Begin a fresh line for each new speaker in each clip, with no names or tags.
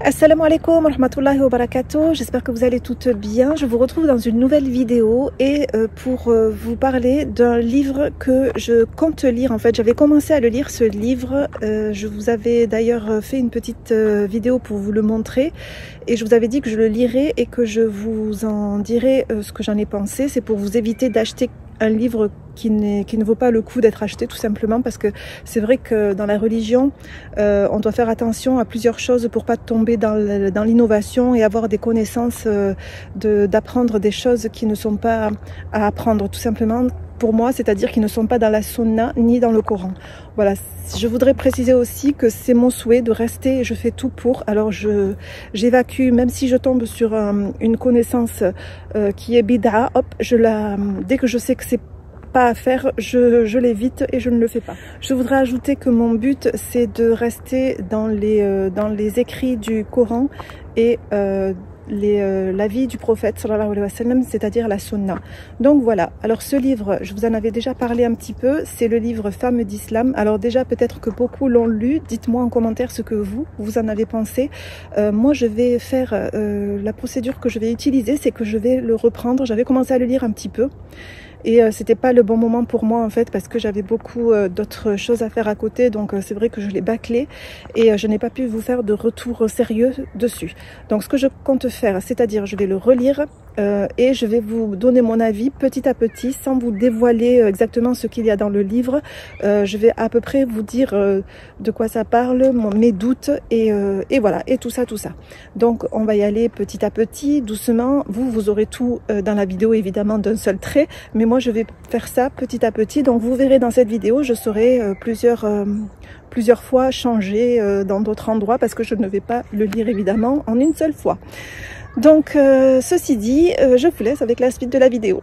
Assalamu alaikum wa rahmatullahi wa barakatuh, j'espère que vous allez toutes bien. Je vous retrouve dans une nouvelle vidéo et pour vous parler d'un livre que je compte lire. En fait, j'avais commencé à le lire, ce livre. Je vous avais d'ailleurs fait une petite vidéo pour vous le montrer et je vous avais dit que je le lirais et que je vous en dirais ce que j'en ai pensé. C'est pour vous éviter d'acheter un livre qui ne vaut pas le coup d'être acheté, tout simplement parce que c'est vrai que dans la religion on doit faire attention à plusieurs choses pour pas tomber dans l'innovation et avoir des connaissances, d'apprendre des choses qui ne sont pas à apprendre, tout simplement pour moi, c'est-à-dire qui ne sont pas dans la sunna ni dans le Coran. Voilà, je voudrais préciser aussi que c'est mon souhait de rester et je fais tout pour. Alors j'évacue, même si je tombe sur une connaissance qui est bid'a, hop, dès que je sais que c'est pas à faire, je l'évite et je ne le fais pas. Je voudrais ajouter que mon but c'est de rester dans les écrits du Coran et la vie du prophète sallallahu alayhi wa sallam, c'est-à-dire la sunna. Donc voilà, alors ce livre, je vous en avais déjà parlé un petit peu, c'est le livre Femmes d'Islam. Alors déjà peut-être que beaucoup l'ont lu, dites-moi en commentaire ce que vous en avez pensé. Moi je vais faire la procédure que je vais utiliser, c'est que je vais le reprendre. J'avais commencé à le lire un petit peu et c'était pas le bon moment pour moi en fait parce que j'avais beaucoup d'autres choses à faire à côté, donc c'est vrai que je l'ai bâclé et je n'ai pas pu vous faire de retour sérieux dessus. Donc ce que je compte faire, c'est-à-dire je vais le relire et je vais vous donner mon avis petit à petit sans vous dévoiler exactement ce qu'il y a dans le livre. Je vais à peu près vous dire de quoi ça parle, mes doutes et voilà, et tout ça. Donc on va y aller petit à petit, doucement. Vous aurez tout dans la vidéo évidemment d'un seul trait, mais moi je vais faire ça petit à petit. Donc vous verrez dans cette vidéo, je saurai plusieurs fois changer dans d'autres endroits parce que je ne vais pas le lire évidemment en une seule fois. Donc ceci dit, je vous laisse avec la suite de la vidéo.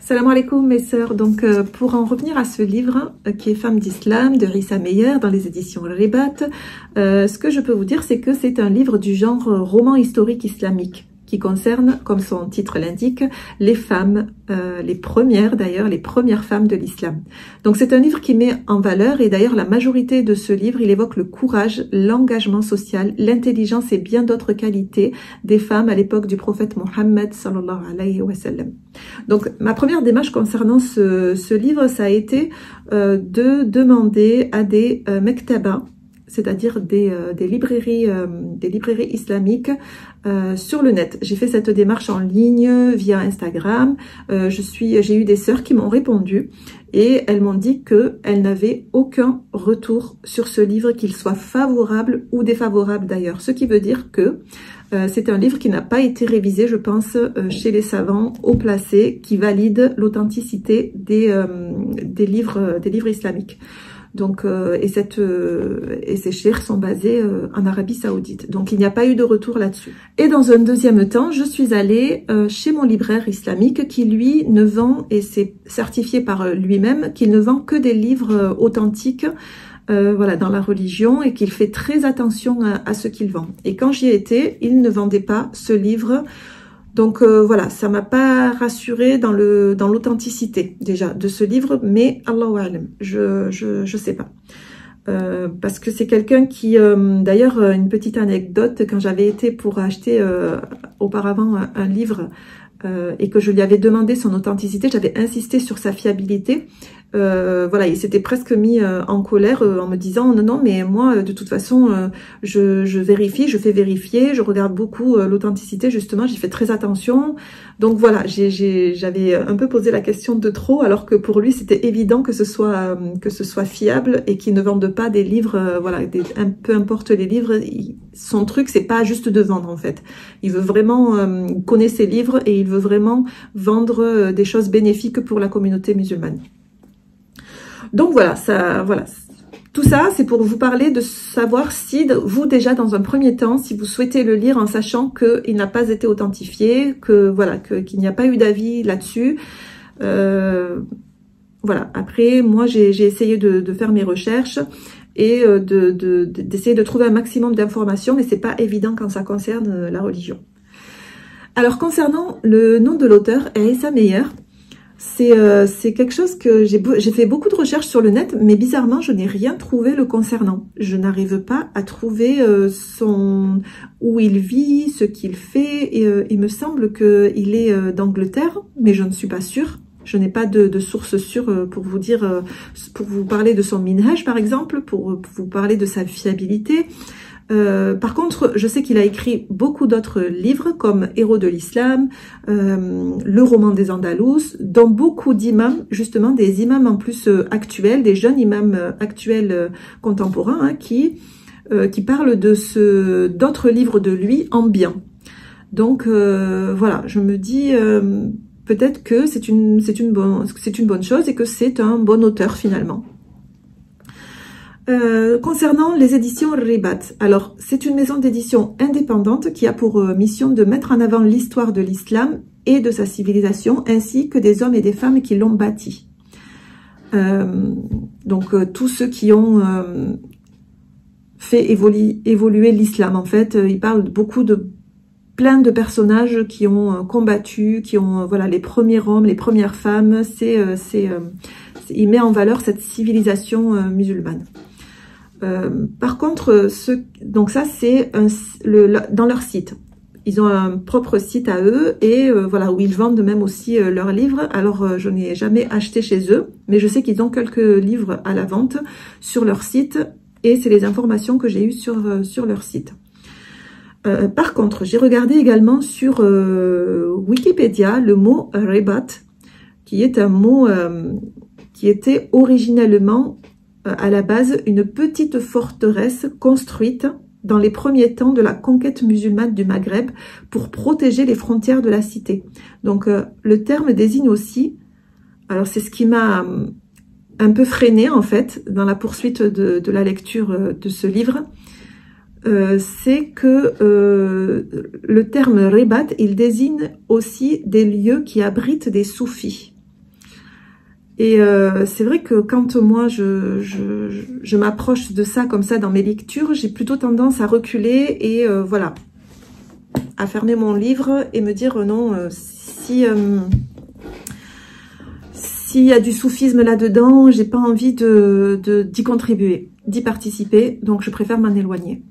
Salam alaikum mes sœurs, donc pour en revenir à ce livre qui est Femmes d'Islam de Rissa Meyer dans les éditions Ribat, ce que je peux vous dire c'est que c'est un livre du genre roman historique islamique qui concerne, comme son titre l'indique, les femmes, les premières femmes de l'islam. Donc c'est un livre qui met en valeur, et d'ailleurs la majorité de ce livre, il évoque le courage, l'engagement social, l'intelligence et bien d'autres qualités des femmes à l'époque du prophète Mohammed sallallahu alayhi wa sallam. Donc ma première démarche concernant ce livre, ça a été de demander à des mektabas, c'est-à-dire des librairies islamiques sur le net. J'ai fait cette démarche en ligne via Instagram. J'ai eu des sœurs qui m'ont répondu et elles m'ont dit qu'elles n'avaient aucun retour sur ce livre, qu'il soit favorable ou défavorable d'ailleurs. Ce qui veut dire que c'est un livre qui n'a pas été révisé, je pense, chez les savants haut placés qui valident l'authenticité des livres islamiques. Donc et ces cheikhs sont basés en Arabie Saoudite. Donc il n'y a pas eu de retour là-dessus. Et dans un deuxième temps, je suis allée chez mon libraire islamique qui lui ne vend, et c'est certifié par lui-même, qu'il ne vend que des livres authentiques voilà, dans la religion, et qu'il fait très attention à ce qu'il vend. Et quand j'y étais, il ne vendait pas ce livre. Donc voilà, ça m'a pas rassurée dans l'authenticité déjà de ce livre, mais Allahu a'lam, je sais pas. Parce que c'est quelqu'un qui, d'ailleurs une petite anecdote, quand j'avais été pour acheter auparavant un livre et que je lui avais demandé son authenticité, j'avais insisté sur sa fiabilité. Voilà, il s'était presque mis en colère en me disant non mais moi de toute façon je vérifie, je fais vérifier, je regarde beaucoup l'authenticité, justement j'y fais très attention. Donc voilà, j'avais un peu posé la question de trop, alors que pour lui c'était évident que ce soit fiable et qu'il ne vende pas des livres voilà, peu importe les livres, son truc c'est pas juste de vendre en fait. Il veut vraiment connaître ses livres et il veut vraiment vendre des choses bénéfiques pour la communauté musulmane. Donc voilà, tout ça, c'est pour vous parler de savoir si, vous déjà dans un premier temps, si vous souhaitez le lire en sachant qu'il n'a pas été authentifié, qu'il n'y a pas eu d'avis là-dessus, Voilà, après, moi, j'ai essayé de faire mes recherches et d'essayer de trouver un maximum d'informations, mais c'est pas évident quand ça concerne la religion. Alors, concernant le nom de l'auteur, Issa Meyer, c'est quelque chose que j'ai fait beaucoup de recherches sur le net, mais bizarrement, je n'ai rien trouvé le concernant. Je n'arrive pas à trouver où il vit, ce qu'il fait. Et, il me semble qu'il est d'Angleterre, mais je ne suis pas sûre. Je n'ai pas de source sûre pour vous dire, pour vous parler de son minhaj, par exemple, pour vous parler de sa fiabilité. Par contre, je sais qu'il a écrit beaucoup d'autres livres comme Héros de l'Islam, Le roman des Andalous, dont beaucoup d'imams, justement des imams en plus actuels, des jeunes imams actuels contemporains, hein, qui parlent de d'autres livres de lui en bien. Donc voilà, je me dis peut-être que c'est une bonne chose et que c'est un bon auteur finalement. Concernant les éditions Ribat, alors c'est une maison d'édition indépendante qui a pour mission de mettre en avant l'histoire de l'islam et de sa civilisation, ainsi que des hommes et des femmes qui l'ont bâti. Donc tous ceux qui ont fait évoluer l'islam, en fait, il parle beaucoup de plein de personnages qui ont combattu, qui ont voilà les premiers hommes, les premières femmes. Il met en valeur cette civilisation musulmane. Par contre, donc ça c'est dans leur site. Ils ont un propre site à eux et voilà où ils vendent même aussi leurs livres. Alors je n'ai jamais acheté chez eux, mais je sais qu'ils ont quelques livres à la vente sur leur site et c'est les informations que j'ai eues sur leur site. Par contre, j'ai regardé également sur Wikipédia le mot Ribat, qui est un mot qui était originellement à la base une petite forteresse construite dans les premiers temps de la conquête musulmane du Maghreb pour protéger les frontières de la cité. Donc le terme désigne aussi, alors c'est ce qui m'a un peu freiné en fait dans la poursuite de la lecture de ce livre, c'est que le terme Ribat, il désigne aussi des lieux qui abritent des soufis. Et c'est vrai que quand moi je m'approche de ça comme ça dans mes lectures, j'ai plutôt tendance à reculer et voilà, à fermer mon livre et me dire non, s'il y a du soufisme là-dedans, j'ai pas envie d'y contribuer, d'y participer, donc je préfère m'en éloigner.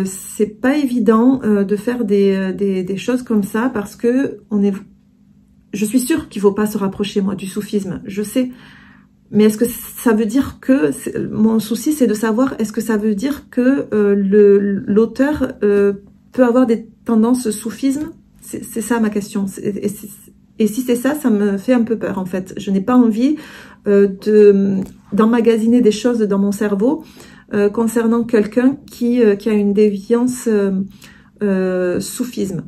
C'est pas évident de faire des choses comme ça parce que je suis sûre qu'il ne faut pas se rapprocher, moi, du soufisme, je sais. Mais est-ce que ça veut dire que... Mon souci, c'est de savoir, est-ce que ça veut dire que l'auteur peut avoir des tendances soufisme? C'est ça ma question. Et si c'est ça, ça me fait un peu peur, en fait. Je n'ai pas envie d'emmagasiner des choses dans mon cerveau concernant quelqu'un qui a une déviance soufisme.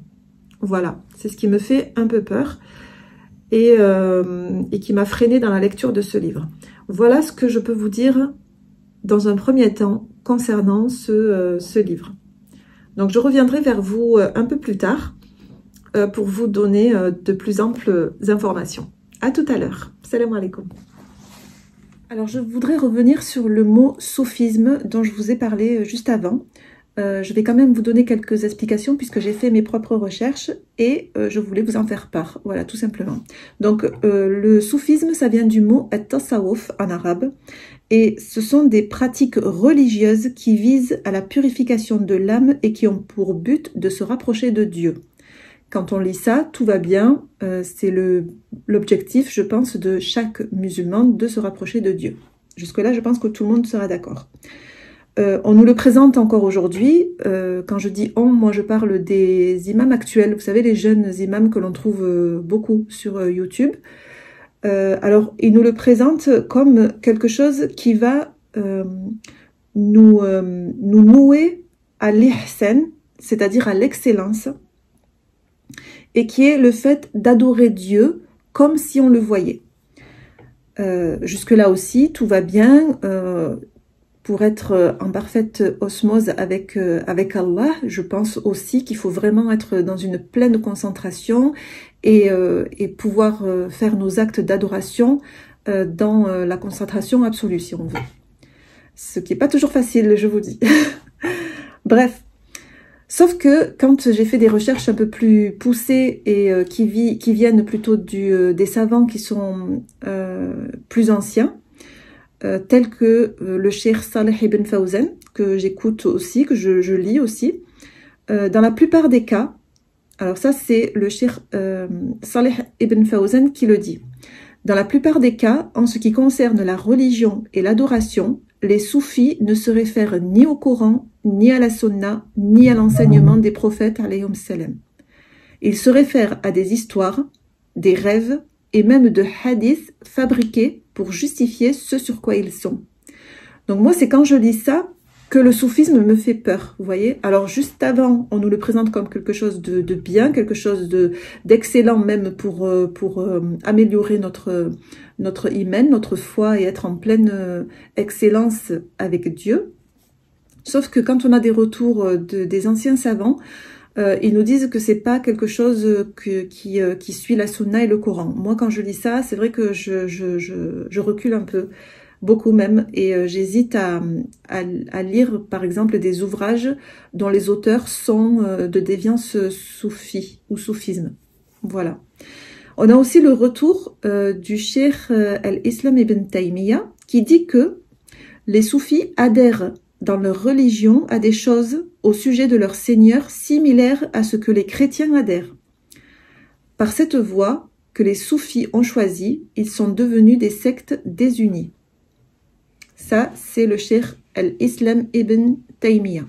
Voilà, c'est ce qui me fait un peu peur. Et qui m'a freinée dans la lecture de ce livre. Voilà ce que je peux vous dire dans un premier temps concernant ce livre. Donc je reviendrai vers vous un peu plus tard pour vous donner de plus amples informations. À tout à l'heure. Salam alaikum. Alors je voudrais revenir sur le mot soufisme dont je vous ai parlé juste avant. Je vais quand même vous donner quelques explications puisque j'ai fait mes propres recherches et je voulais vous en faire part, voilà, tout simplement. Donc, le soufisme, ça vient du mot at-tasawwuf en arabe et ce sont des pratiques religieuses qui visent à la purification de l'âme et qui ont pour but de se rapprocher de Dieu. Quand on lit ça, tout va bien, c'est l'objectif, je pense, de chaque musulman de se rapprocher de Dieu. Jusque-là, je pense que tout le monde sera d'accord. On nous le présente encore aujourd'hui. Quand je dis « on », moi je parle des imams actuels. Vous savez, les jeunes imams que l'on trouve beaucoup sur YouTube. Alors, ils nous le présentent comme quelque chose qui va nous nouer à l'ihsan, c'est-à-dire à l'excellence, et qui est le fait d'adorer Dieu comme si on le voyait. Jusque-là aussi, tout va bien. Pour être en parfaite osmose avec Allah, je pense aussi qu'il faut vraiment être dans une pleine concentration et pouvoir faire nos actes d'adoration dans la concentration absolue, si on veut. Ce qui n'est pas toujours facile, je vous dis. Bref. Sauf que quand j'ai fait des recherches un peu plus poussées et qui viennent plutôt des savants qui sont plus anciens, tels que le cheikh Saleh ibn Fawzan, que j'écoute aussi, que je lis aussi, dans la plupart des cas, alors ça c'est le cheikh Saleh ibn Fawzan qui le dit, dans la plupart des cas, en ce qui concerne la religion et l'adoration, les soufis ne se réfèrent ni au Coran, ni à la Sunna, ni à l'enseignement des prophètes, alayhim salam. Ils se réfèrent à des histoires, des rêves et même de hadiths fabriqués pour justifier ce sur quoi ils sont. Donc moi, c'est quand je lis ça que le soufisme me fait peur, vous voyez. Alors juste avant, on nous le présente comme quelque chose de bien, quelque chose d'excellent même pour améliorer notre iman, notre foi et être en pleine excellence avec Dieu. Sauf que quand on a des retours des anciens savants, ils nous disent que c'est pas quelque chose qui suit la sunna et le Coran. Moi, quand je lis ça, c'est vrai que je recule un peu, beaucoup même, et j'hésite à lire, par exemple, des ouvrages dont les auteurs sont de déviance soufie ou soufisme. Voilà. On a aussi le retour du cheikh al-Islam ibn Taymiyyah qui dit que les soufis adhèrent dans leur religion à des choses au sujet de leur Seigneur similaires à ce que les chrétiens adhèrent. Par cette voie que les soufis ont choisie, ils sont devenus des sectes désunies. Ça, c'est le cheikh al-Islam ibn Taymiyyah.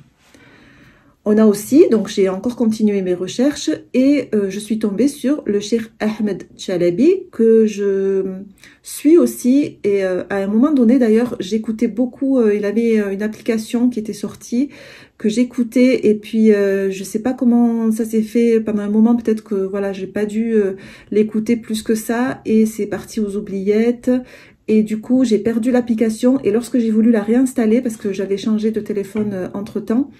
On a aussi, donc j'ai encore continué mes recherches et je suis tombée sur le cheikh Ahmed Chalabi que je suis aussi et à un moment donné d'ailleurs j'écoutais beaucoup, il avait une application qui était sortie que j'écoutais et puis je sais pas comment ça s'est fait pendant un moment, peut-être que voilà j'ai pas dû l'écouter plus que ça et c'est parti aux oubliettes. Et du coup, j'ai perdu l'application et lorsque j'ai voulu la réinstaller, parce que j'avais changé de téléphone entre-temps,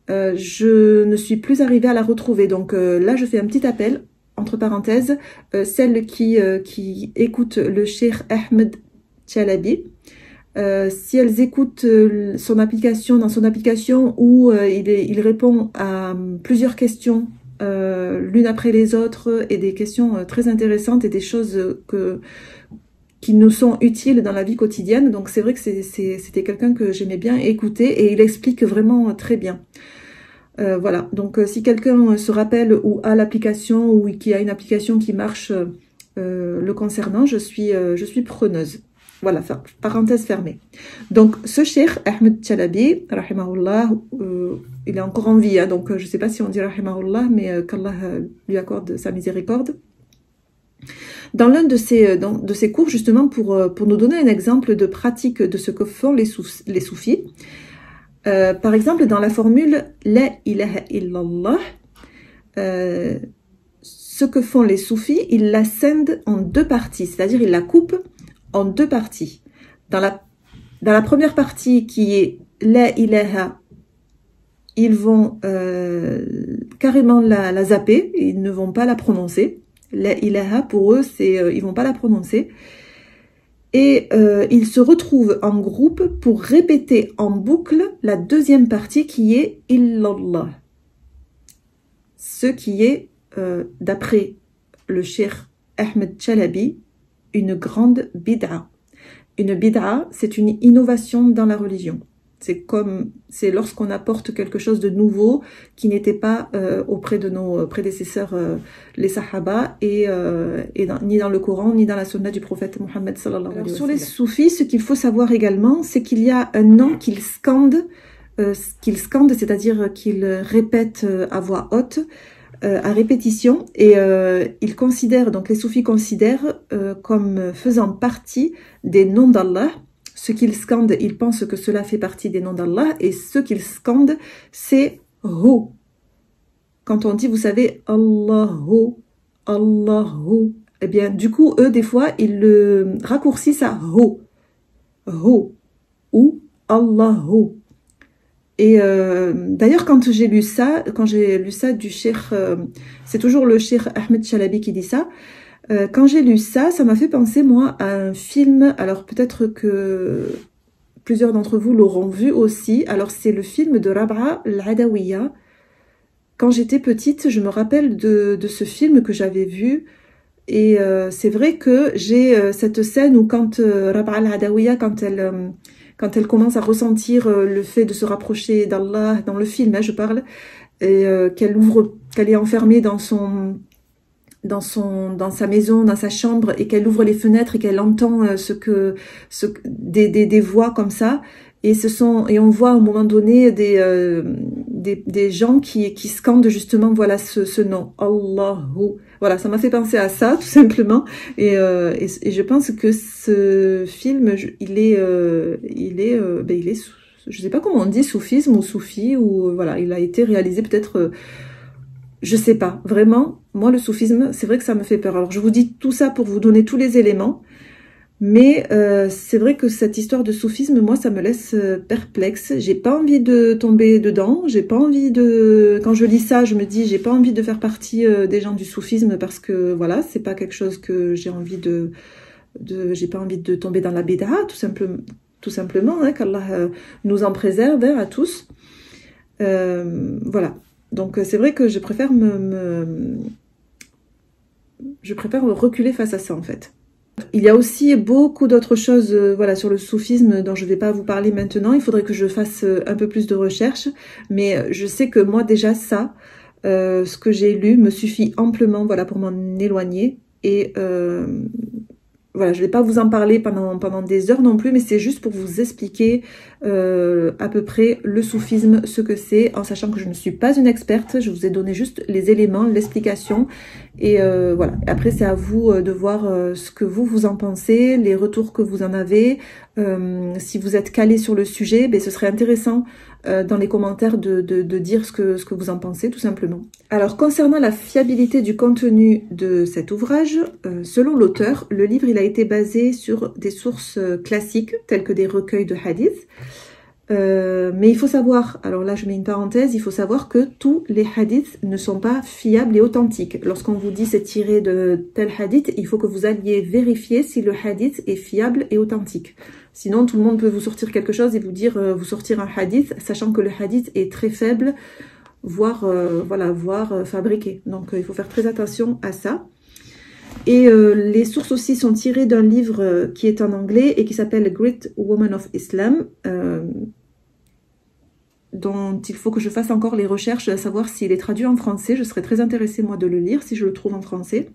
je ne suis plus arrivée à la retrouver. Donc là, je fais un petit appel, entre parenthèses, celles qui écoutent le cheikh Ahmed Chalabi, si elles écoutent dans son application où il répond à plusieurs questions, l'une après les autres, et des questions très intéressantes et des choses qui nous sont utiles dans la vie quotidienne. Donc c'est vrai que c'était quelqu'un que j'aimais bien écouter et il explique vraiment très bien. Voilà, donc si quelqu'un se rappelle ou a l'application ou qui a une application qui marche le concernant, je suis preneuse. Voilà, parenthèse fermée. Donc ce cheikh Ahmed Chalabi, rahimahullah, il est encore en vie, hein, donc je ne sais pas si on dit rahimahullah, mais qu'Allah lui accorde sa miséricorde. Dans l'un de ces cours, justement, pour nous donner un exemple de pratique de ce que font les soufis, par exemple, dans la formule « La ilaha illallah », ce que font les soufis, ils la scindent en deux parties, c'est-à-dire ils la coupent en deux parties. Dans la première partie qui est « La ilaha », ils vont carrément la zapper, ils ne vont pas la prononcer. La ilaha, pour eux, ils vont pas la prononcer. Et ils se retrouvent en groupe pour répéter en boucle la deuxième partie qui est illallah. Ce qui est, d'après le cheikh Ahmed Chalabi, une grande bid'a. Une bid'a, c'est une innovation dans la religion. C'est lorsqu'on apporte quelque chose de nouveau qui n'était pas auprès de nos prédécesseurs, les Sahaba, ni dans le Coran, ni dans la Sunna du prophète Mohammed sallallahu alayhi wa sallam. Sur les soufis, ce qu'il faut savoir également, c'est qu'il y a un nom qu'ils scandent, c'est-à-dire qu'ils répètent à voix haute, à répétition, et ils considèrent, donc les soufis considèrent comme faisant partie des noms d'Allah. Ce qu'ils scandent, ils pensent que cela fait partie des noms d'Allah, et ce qu'ils scandent, c'est « Hu ». Quand on dit, vous savez, « Allahu »,« Allahu », eh bien, du coup, eux, des fois, ils le raccourcissent à « Hu »,« Hu » ou « Allahu ». Et d'ailleurs, quand j'ai lu ça du cheikh, c'est toujours le cheikh Ahmed Chalabi qui dit ça, Quand j'ai lu ça, ça m'a fait penser, moi, à un film. Alors, peut-être que plusieurs d'entre vous l'auront vu aussi. Alors, c'est le film de Rab'a al-Adawiya. Quand j'étais petite, je me rappelle de ce film que j'avais vu. Et c'est vrai que j'ai cette scène où quand Rab'a al-Adawiya, quand elle commence à ressentir le fait de se rapprocher d'Allah, dans le film, hein, je parle, et qu'elle est enfermée dans sa maison, dans sa chambre, et qu'elle ouvre les fenêtres et qu'elle entend des voix comme ça, et on voit à un moment donné des gens qui scandent justement, voilà, ce nom, Allahu. Voilà, ça m'a fait penser à ça, tout simplement, et je pense que ce film, il est, je sais pas comment on dit, soufisme ou soufi, ou voilà, il a été réalisé peut-être. Je sais pas, vraiment, moi le soufisme, c'est vrai que ça me fait peur. Alors je vous dis tout ça pour vous donner tous les éléments, mais c'est vrai que cette histoire de soufisme, moi ça me laisse perplexe. J'ai pas envie de tomber dedans, j'ai pas envie de... Quand je lis ça, je me dis, j'ai pas envie de faire partie des gens du soufisme parce que voilà, c'est pas quelque chose que j'ai envie j'ai pas envie de tomber dans la bid'a, tout simplement, hein, qu'Allah nous en préserve, hein, à tous. Voilà. Donc c'est vrai que je préfère je préfère reculer face à ça en fait. Il y a aussi beaucoup d'autres choses voilà, sur le soufisme dont je ne vais pas vous parler maintenant. Il faudrait que je fasse un peu plus de recherche. Mais je sais que moi déjà ça, ce que j'ai lu me suffit amplement, voilà, pour m'en éloigner. Et voilà, je ne vais pas vous en parler pendant des heures non plus, mais c'est juste pour vous expliquer à peu près le soufisme, ce que c'est, en sachant que je ne suis pas une experte. Je vous ai donné juste les éléments, l'explication. Et voilà, après c'est à vous de voir ce que vous en pensez, les retours que vous en avez. Si vous êtes calé sur le sujet, ben, ce serait intéressant dans les commentaires de dire ce que vous en pensez, tout simplement. Alors, concernant la fiabilité du contenu de cet ouvrage, selon l'auteur, le livre il a été basé sur des sources classiques, telles que des recueils de hadiths. Mais il faut savoir, alors là je mets une parenthèse, il faut savoir que tous les hadiths ne sont pas fiables et authentiques. Lorsqu'on vous dit c'est tiré de tel hadith, il faut que vous alliez vérifier si le hadith est fiable et authentique. Sinon tout le monde peut vous sortir quelque chose et vous dire, vous sortir un hadith, sachant que le hadith est très faible, voire fabriqué. Donc il faut faire très attention à ça. Et les sources aussi sont tirées d'un livre qui est en anglais et qui s'appelle Great Woman of Islam, dont il faut que je fasse encore les recherches, à savoir s'il est traduit en français. Je serais très intéressée, moi, de le lire, si je le trouve en français.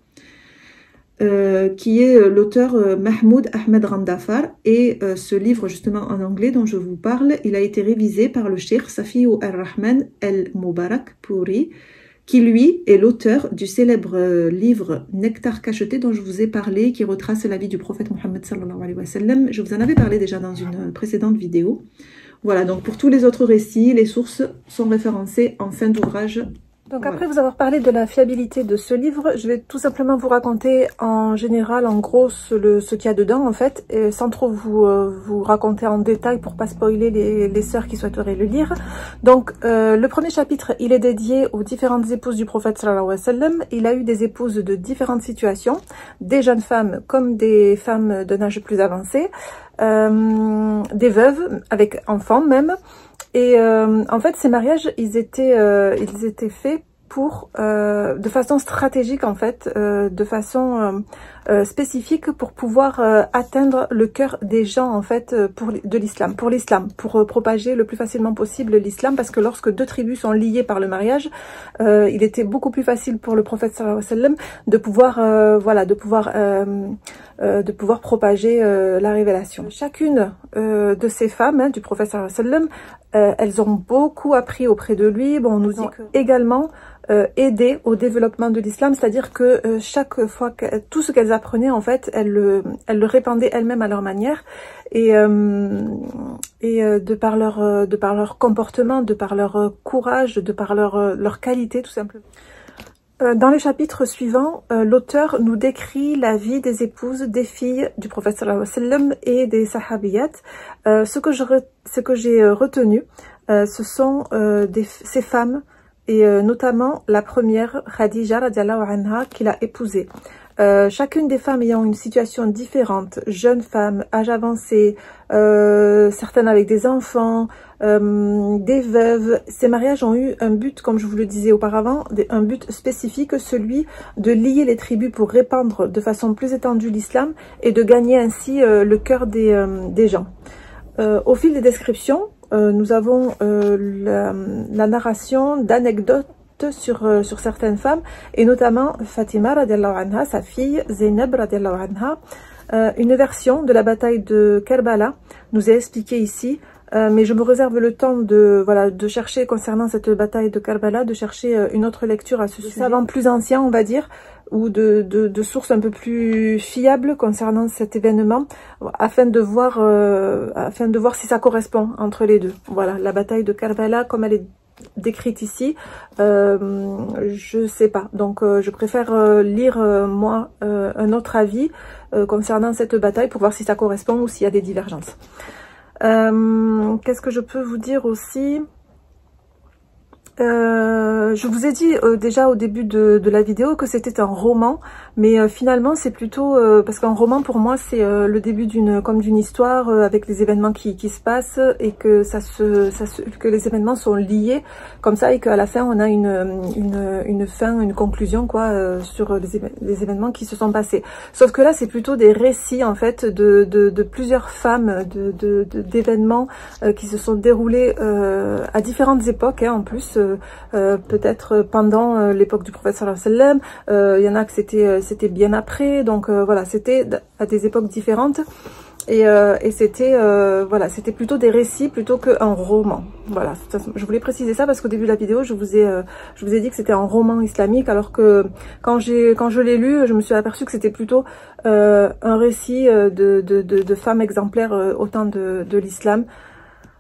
Qui est l'auteur Mahmoud Ahmed Randafar. Et ce livre, justement, en anglais, dont je vous parle, il a été révisé par le cheikh Safiou Ar-Rahman El-Moubarak Pouri, qui, lui, est l'auteur du célèbre livre Nectar cacheté, dont je vous ai parlé, qui retrace la vie du prophète Mohammed sallallahu alayhi wa sallam. Je vous en avais parlé déjà dans une précédente vidéo. Voilà, donc pour tous les autres récits, les sources sont référencées en fin d'ouvrage. Donc voilà. Après vous avoir parlé de la fiabilité de ce livre, je vais tout simplement vous raconter en général, en gros, ce qu'il y a dedans en fait, et sans trop vous raconter en détail pour pas spoiler les sœurs qui souhaiteraient le lire. Donc le premier chapitre, il est dédié aux différentes épouses du prophète sallallahu alayhi wa sallam. Il a eu des épouses de différentes situations, des jeunes femmes comme des femmes d'un âge plus avancé, des veuves avec enfants même. Et en fait, ces mariages, ils étaient faits pour, de façon stratégique en fait, de façon spécifique pour pouvoir atteindre le cœur des gens en fait pour l'islam, pour propager le plus facilement possible l'islam, parce que lorsque deux tribus sont liées par le mariage, il était beaucoup plus facile pour le prophète sallallahu alayhi wa sallam de pouvoir propager la révélation. Chacune de ces femmes du prophète sallallahu alayhi wa sallam, elles ont beaucoup appris auprès de lui. Bon, on nous dit également aider au développement de l'islam, c'est-à-dire que chaque fois tout ce qu'elles apprenaient en fait, elles le répandaient elles-mêmes à leur manière, et de par leur comportement, de par leur courage, de par leur qualité tout simplement. Dans les chapitres suivants, l'auteur nous décrit la vie des épouses, des filles du prophète sallallahu alayhi wa sallam et des sahabiyat. Ce que j'ai retenu, ce sont ces femmes, et notamment la première, Khadija radiallahu anha, qu'il a épousée. chacune des femmes ayant une situation différente, jeunes femmes, âge avancé, certaines avec des enfants, des veuves. Ces mariages ont eu un but, comme je vous le disais auparavant, un but spécifique, celui de lier les tribus pour répandre de façon plus étendue l'islam et de gagner ainsi le cœur des gens. Au fil des descriptions, nous avons la narration d'anecdotes sur certaines femmes, et notamment Fatima radiallahu anha, sa fille, Zainab radiallahu anha. Une version de la bataille de Kerbala nous est expliquée ici, mais je me réserve le temps de chercher concernant cette bataille de Kerbala, de chercher une autre lecture à ce sujet. Savants plus anciens, on va dire, ou de sources un peu plus fiables concernant cet événement, afin de voir si ça correspond entre les deux. Voilà, la bataille de Kerbala, comme elle est décrite ici, je sais pas, donc je préfère lire moi un autre avis concernant cette bataille pour voir si ça correspond ou s'il y a des divergences. Qu'est-ce que je peux vous dire aussi? Je vous ai dit déjà au début de la vidéo que c'était un roman, mais finalement c'est plutôt parce qu'un roman pour moi c'est le début d'une histoire avec les événements qui se passent, et que que les événements sont liés comme ça, et qu'à la fin on a une fin, une conclusion quoi sur les événements qui se sont passés. Sauf que là c'est plutôt des récits en fait de plusieurs femmes, d'événements qui se sont déroulés à différentes époques en plus. Peut-être pendant l'époque du prophète sallallahu alayhi wa sallam, il y en a que c'était bien après, donc voilà, c'était à des époques différentes, et c'était voilà, c'était plutôt des récits plutôt qu'un roman. Voilà, je voulais préciser ça parce qu'au début de la vidéo je vous ai dit que c'était un roman islamique, alors que quand je l'ai lu, je me suis aperçue que c'était plutôt un récit de femmes exemplaires au temps de l'islam.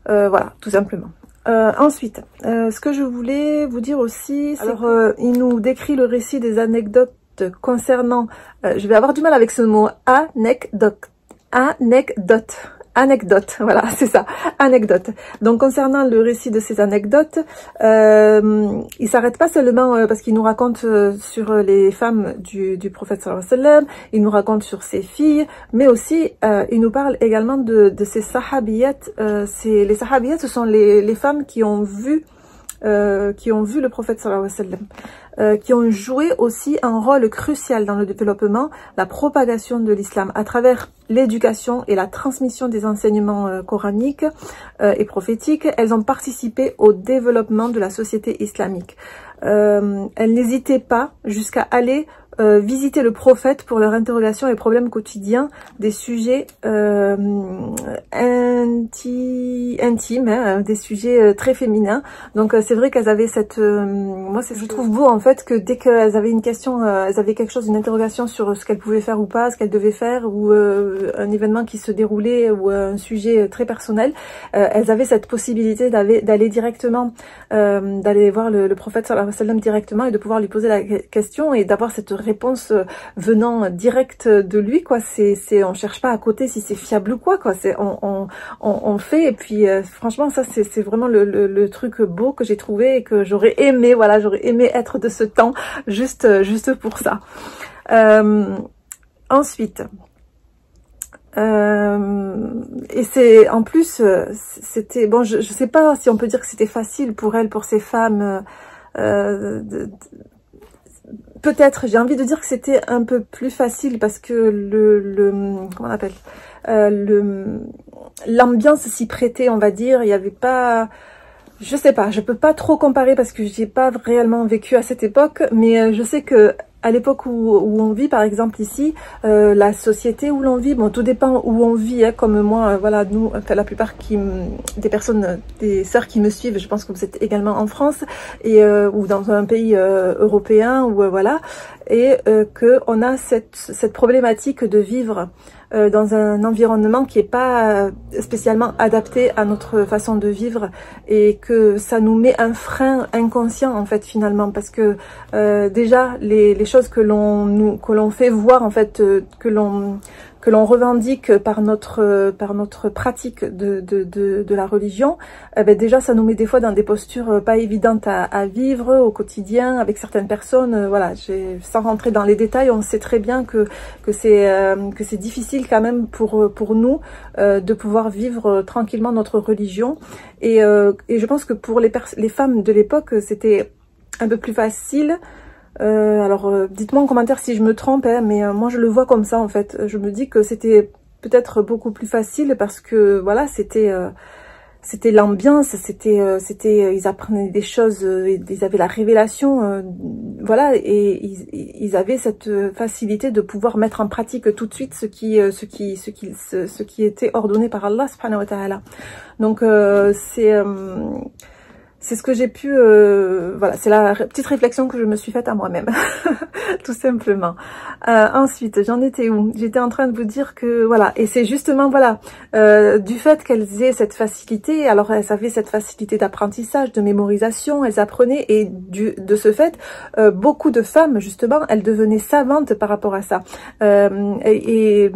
Voilà, tout simplement. Ensuite, ce que je voulais vous dire aussi, alors il nous décrit le récit des anecdotes concernant, je vais avoir du mal avec ce mot, anecdote, voilà, c'est ça, anecdote. Donc concernant le récit de ces anecdotes, il s'arrête pas seulement parce qu'il nous raconte sur les femmes du prophète sallallahu alayhi wa sallam, il nous raconte sur ses filles, mais aussi il nous parle également de ces sahabiyat. Les sahabiyat, ce sont les femmes qui ont vu le prophète sallallahu alayhi wa sallam, qui ont joué aussi un rôle crucial dans le développement, la propagation de l'islam à travers l'éducation et la transmission des enseignements coraniques et prophétiques. Elles ont participé au développement de la société islamique. Elles n'hésitaient pas jusqu'à aller visiter le prophète pour leur interrogation et problèmes quotidiens, des sujets intimes, hein, des sujets très féminins. Donc c'est vrai qu'elles avaient cette... moi je trouve beau en fait que dès qu'elles avaient une question, elles avaient quelque chose, une interrogation sur ce qu'elles pouvaient faire ou pas, ce qu'elles devaient faire, ou un événement qui se déroulait, ou un sujet très personnel, elles avaient cette possibilité d'aller directement, d'aller voir le prophète sallallahu alayhi wa sallam directement, et de pouvoir lui poser la question et d'avoir cette réponse venant direct de lui, quoi. On cherche pas à côté si c'est fiable ou quoi, c'est on fait, et puis franchement ça c'est vraiment le truc beau que j'ai trouvé, et que j'aurais aimé, voilà, j'aurais aimé être de ce temps juste pour ça. Ensuite, et c'est en plus c'était bon, je sais pas si on peut dire que c'était facile pour ces femmes. Peut-être, j'ai envie de dire que c'était un peu plus facile parce que comment on appelle, l'ambiance s'y prêtait, on va dire. Il y avait pas, je sais pas, je peux pas trop comparer parce que j'ai pas réellement vécu à cette époque, mais je sais que à l'époque où on vit, par exemple ici, la société où l'on vit, bon, tout dépend où on vit, hein, comme moi, voilà, nous, enfin, la plupart des personnes, des sœurs qui me suivent, je pense que vous êtes également en France, et ou dans un pays européen, ou voilà, et que on a cette problématique de vivre dans un environnement qui est pas spécialement adapté à notre façon de vivre, et que ça nous met un frein inconscient en fait finalement, parce que déjà les choses que l'on fait voir en fait, que l'on revendique par notre pratique de la religion, eh ben déjà ça nous met des fois dans des postures pas évidentes à vivre au quotidien avec certaines personnes. Voilà, sans rentrer dans les détails, on sait très bien que c'est difficile quand même pour nous de pouvoir vivre tranquillement notre religion. Et je pense que pour les femmes de l'époque, c'était un peu plus facile. Alors dites-moi en commentaire si je me trompe, hein, mais moi je le vois comme ça en fait. Je me dis que c'était peut-être beaucoup plus facile parce que voilà, c'était l'ambiance, ils apprenaient des choses, ils avaient la révélation, voilà, et ils avaient cette facilité de pouvoir mettre en pratique tout de suite ce qui était ordonné par Allah subhanahu wa ta'ala. Donc c'est ce que j'ai pu, voilà, c'est la petite réflexion que je me suis faite à moi-même, tout simplement. Ensuite, j'en étais où? J'étais en train de vous dire que, voilà, et c'est justement, voilà, du fait qu'elles aient cette facilité, alors elles avaient cette facilité d'apprentissage, de mémorisation, elles apprenaient, et de ce fait, beaucoup de femmes, justement, elles devenaient savantes par rapport à ça. Et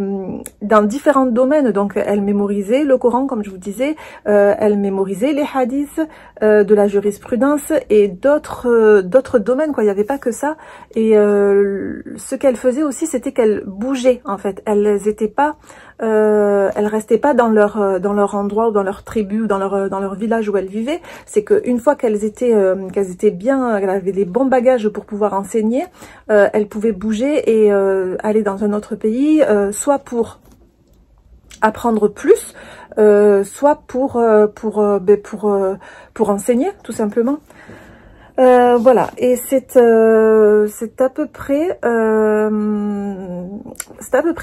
dans différents domaines, donc elles mémorisaient le Coran, comme je vous disais, elles mémorisaient les hadiths, de la jurisprudence et d'autres domaines, quoi. Il n'y avait pas que ça. Et ce qu'elles faisaient aussi, c'était qu'elles bougeaient en fait. Elles restaient pas dans leur endroit ou dans leur tribu ou dans leur village où elles vivaient. C'est qu'une fois qu'elles étaient bien, qu'elles avaient les bons bagages pour pouvoir enseigner, elles pouvaient bouger et aller dans un autre pays, soit pour apprendre plus, soit pour enseigner tout simplement. Voilà, et c'est à peu près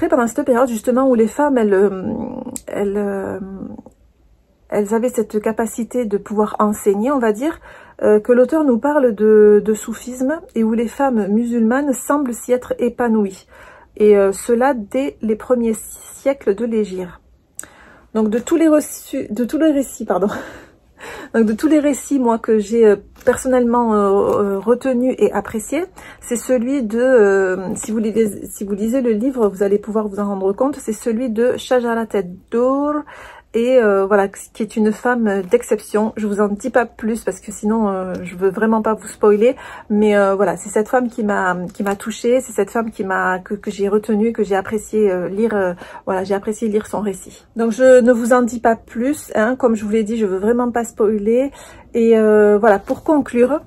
pendant cette période justement où les femmes elles avaient cette capacité de pouvoir enseigner, on va dire, que l'auteur nous parle de soufisme et où les femmes musulmanes semblent s'y être épanouies. Et cela dès les premiers siècles de l'Hégire. Donc de tous les récits, moi que j'ai personnellement retenu et apprécié, c'est celui de, si vous lisez le livre, vous allez pouvoir vous en rendre compte, c'est celui de Shajarat ad-Dur, et voilà, qui est une femme d'exception. Je vous en dis pas plus parce que sinon je veux vraiment pas vous spoiler, mais voilà, c'est cette femme qui m'a touchée, c'est cette femme que j'ai retenue, que j'ai apprécié lire, voilà, j'ai apprécié lire son récit. Donc je ne vous en dis pas plus, hein, comme je vous l'ai dit, je veux vraiment pas spoiler. Et voilà, pour conclure,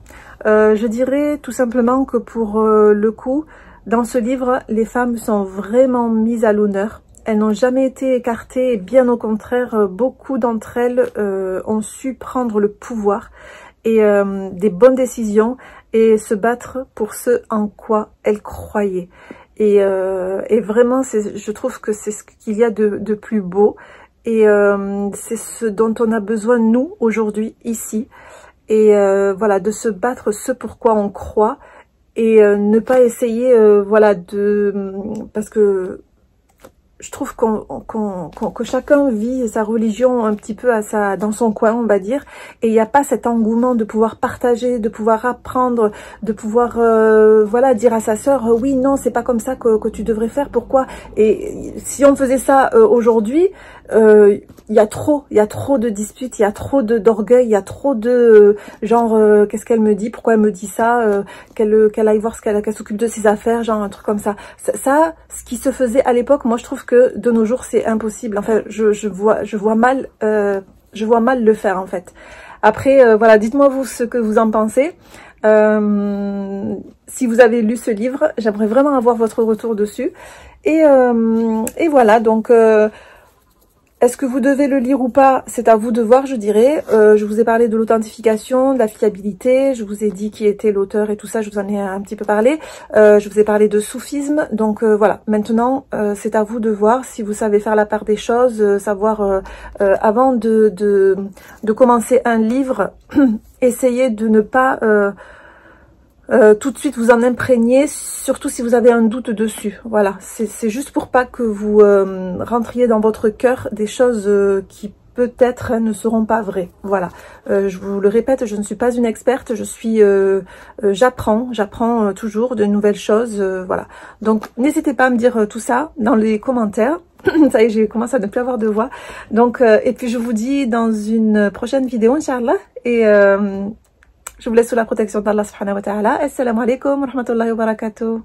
je dirais tout simplement que pour le coup, dans ce livre, les femmes sont vraiment mises à l'honneur. Elles n'ont jamais été écartées, et bien au contraire, beaucoup d'entre elles ont su prendre le pouvoir et des bonnes décisions et se battre pour ce en quoi elles croyaient. Et vraiment, je trouve que c'est ce qu'il y a de plus beau et c'est ce dont on a besoin, nous, aujourd'hui, ici. Et voilà, de se battre ce pourquoi on croit et ne pas essayer, voilà, parce que je trouve que chacun vit sa religion un petit peu dans son coin, on va dire, et il n'y a pas cet engouement de pouvoir partager, de pouvoir apprendre, de pouvoir voilà, dire à sa sœur oui, non, c'est pas comme ça que tu devrais faire, pourquoi? Et si on faisait ça aujourd'hui, il y a trop de disputes, il y a trop d'orgueil, il y a trop de genre qu'est-ce qu'elle me dit, pourquoi elle me dit ça, qu'elle aille voir qu'elle s'occupe de ses affaires, genre un truc comme ça. Ça, ce qui se faisait à l'époque, moi je trouve que de nos jours c'est impossible. Enfin, je vois mal le faire en fait. Après, voilà, dites-moi vous ce que vous en pensez. Si vous avez lu ce livre, j'aimerais vraiment avoir votre retour dessus. Et voilà, donc est-ce que vous devez le lire ou pas? C'est à vous de voir, je dirais. Je vous ai parlé de l'authentification, de la fiabilité. Je vous ai dit qui était l'auteur et tout ça. Je vous en ai un petit peu parlé. Je vous ai parlé de soufisme. Donc voilà, maintenant, c'est à vous de voir si vous savez faire la part des choses, savoir avant de commencer un livre, essayez de ne pas tout de suite vous en imprégner, surtout si vous avez un doute dessus. Voilà, c'est juste pour pas que vous rentriez dans votre cœur des choses qui peut-être ne seront pas vraies. Voilà, je vous le répète, je ne suis pas une experte, je suis, j'apprends toujours de nouvelles choses, voilà. Donc n'hésitez pas à me dire tout ça dans les commentaires. Ça y est, j'ai commencé à ne plus avoir de voix. Donc, et puis je vous dis dans une prochaine vidéo, Inch'Allah, et je vous laisse sous la protection d'Allah subhanahu wa ta'ala. Assalamu alaikum wa rahmatullahi wa barakatuh.